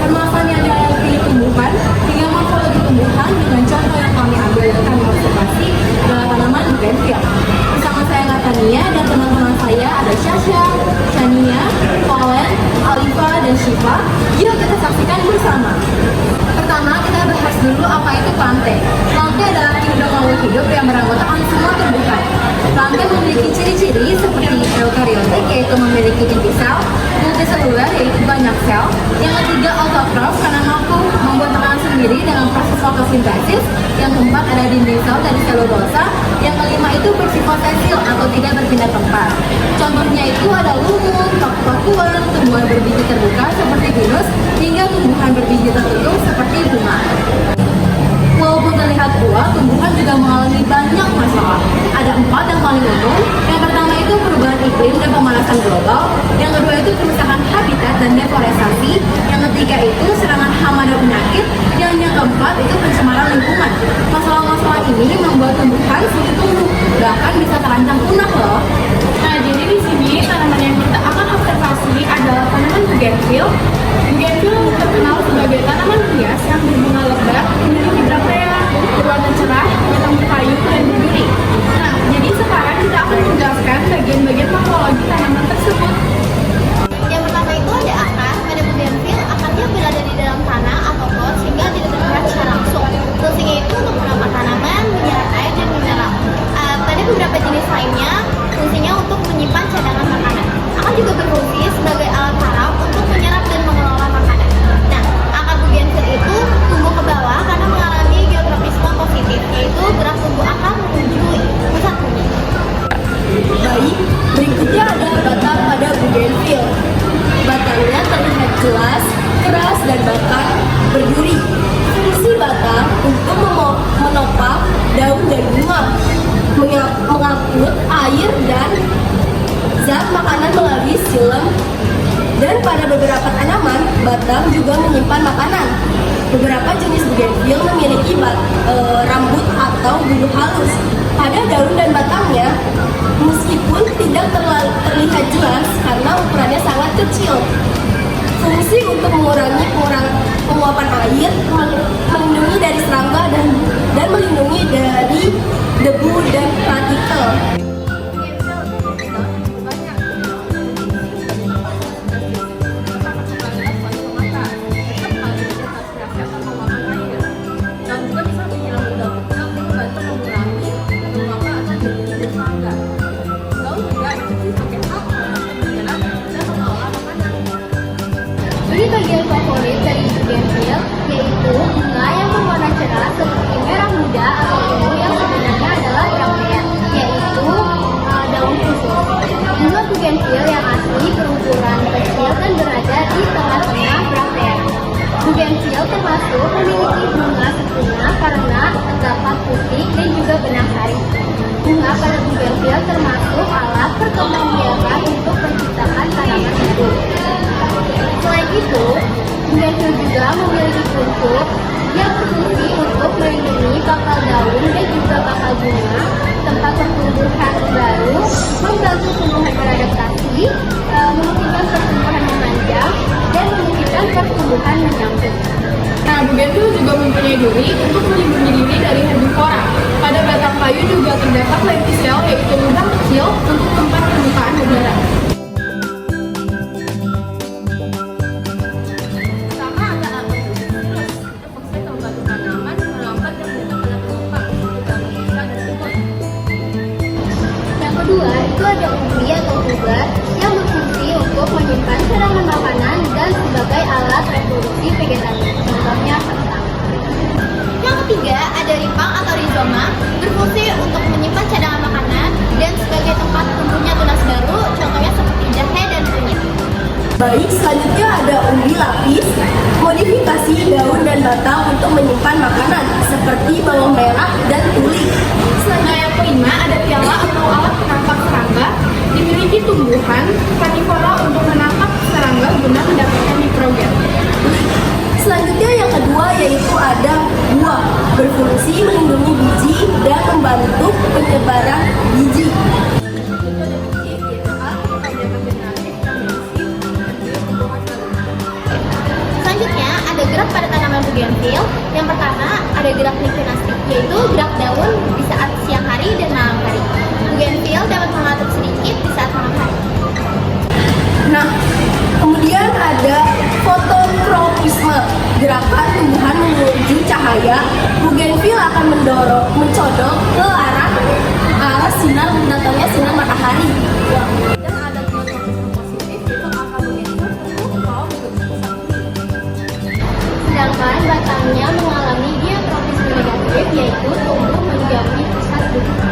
permasalahan yang ada di tumbuhan, hingga morfologi tumbuhan dengan contoh yang kami ambil dan kami observasi adalah tanaman bougainvillea. Bersama saya Natania dan teman-teman saya ada Syasha, Shania, Polen, Alifa, dan Shiva. Yuk kita saksikan bersama. Pertama, kita bahas dulu apa itu plante. Plante adalah induk makhluk hidup yang beranggotakan semua tumbuhan. Plante memiliki ciri-ciri seperti eukariotik, yaitu memiliki inti sel, multiseluler, yaitu banyak sel. Yang ketiga, autotrof, karena mampu membuat makanan sendiri dengan proses fotosintesis. Yang keempat, ada dinding sel dari selulosa. Yang kelima itu bersifat sensil atau tidak berpindah tempat. Contohnya itu ada lumut, paku-pakuan, tumbuhan berbiji terbuka seperti pinus, hingga tumbuhan berbiji tertutup seperti bunga. Walaupun terlihat tua, tumbuhan juga mengalami banyak masalah. Ada 4 yang paling umum. Yang pertama itu perubahan iklim dan pemanasan global. Yang kedua itu kerusakan habitat dan deforestasi. Yang ketiga itu serangan hama dan penyakit. Yang keempat itu pencemaran lingkungan. Masalah-masalah ini membuat tumbuhan sulit tumbuh, bahkan bisa terancam punah loh. Nah, jadi di sini tanaman yang kita akan observasi adalah tanaman bougainvillea. Bougainvillea terkenal sebagai tanaman hias yang berbunga lebat, memiliki braktea, berwarna cerah, batang berkayu, dan berduri. Nah, jadi sekarang kita akan menjelaskan bagian-bagian morfologi tanaman tersebut. Yang pertama itu ada akar. Pada bougainvillea, akarnya berada di dalam tanah atau pot sehingga tidak tergerak secara langsung. Fungsinya itu untuk menopang tanaman, menyerap air dan mineral. Pada beberapa jenis lainnya, fungsinya untuk menyimpan cadangan makanan. Akar juga berfungsi sebagai alat saraf untuk menyerap dan mengelola makanan. Nah, akar bougainvillea itu tumbuh ke bawah karena mengalami geotropisme positif, yaitu gerak tumbuh akar menuju pusat bumi. Baik, berikutnya ada batang pada bougainvillea. Batangnya terlihat jelas, keras, dan bahkan berduri. Fungsi batang untuk menopang daun dan bunga, mengangkut air dan zat makanan melalui xilem. Dan pada beberapa tanaman, batang juga menyimpan makanan. Beberapa jenis bougainvillea memiliki rambut atau bulu halus pada daun dan batangnya, meskipun tidak terlihat jelas karena ukurannya sangat kecil. Fungsi untuk mengurangi penguapan air, melindungi dari serangga dan melindungi dari debu dan partikel. Jadi bagian favorit dari bougainvillea yaitu bunga yang berwarna cerah seperti merah muda atau ungu yang sebenarnya adalah braktea, yaitu daun khusus. Bunga bougainvillea yang asli berukuran kecil dan berada di tengah-tengah braktea. Bougainvillea termasuk memiliki bunga setengah karena terdapat putih dan juga benang sari. Bunga pada bougainvillea termasuk alat perkembangbiakan untuk penciptaan tanaman itu. Selain itu, bougainvillea juga memiliki kuncup yang berfungsi untuk melindungi bakal daun dan juga bakal bunga, tempat pertumbuhan baru, membantu tumbuhan beradaptasi, memungkinkan pertumbuhan memanjang, dan memungkinkan pertumbuhan menyambut. Nah, bougainvillea juga mempunyai duri untuk melindungi diri dari herbivora. Pada batang kayu juga terdapat lentisel, yaitu lubang kecil untuk tempat permukaan udara. Kedua, itu ada umbi atau tuber yang berfungsi untuk menyimpan cadangan makanan dan sebagai alat reproduksi vegetatif. Contohnya kentang. Yang ketiga, ada ripang atau rizoma, berfungsi untuk menyimpan cadangan makanan dan sebagai tempat tumbuhnya tunas baru, contohnya seperti jahe dan kunyit. Baik, selanjutnya ada umbi lapis, modifikasi daun dan batang untuk menyimpan makanan seperti bawang merah dan tuli. Nah, yang kelima ada piala atau alat penangkap serangga, dimiliki tumbuhan karnivora untuk menangkap serangga guna mendapatkan nitrogen. Selanjutnya yang kedua yaitu ada buah, berfungsi melindungi biji dan membantu penyebaran biji. gerak pada tanaman bougainville, yang pertama ada gerak mikronastik, yaitu gerak daun di saat siang hari dan malam hari. Bougainville dapat mengatur sedikit di saat malam hari. Nah, kemudian ada fototropisme, gerakan tumbuhan menuju cahaya. Bougainville akan mencodok ke arah sinar datangnya sinar matahari. Dan ada tropisme positif, itu akan bougainville tumbuh mau Sedangkan batangnya mengalami geotropisme negatif, yaitu tumbuh menjauhi pusat bumi.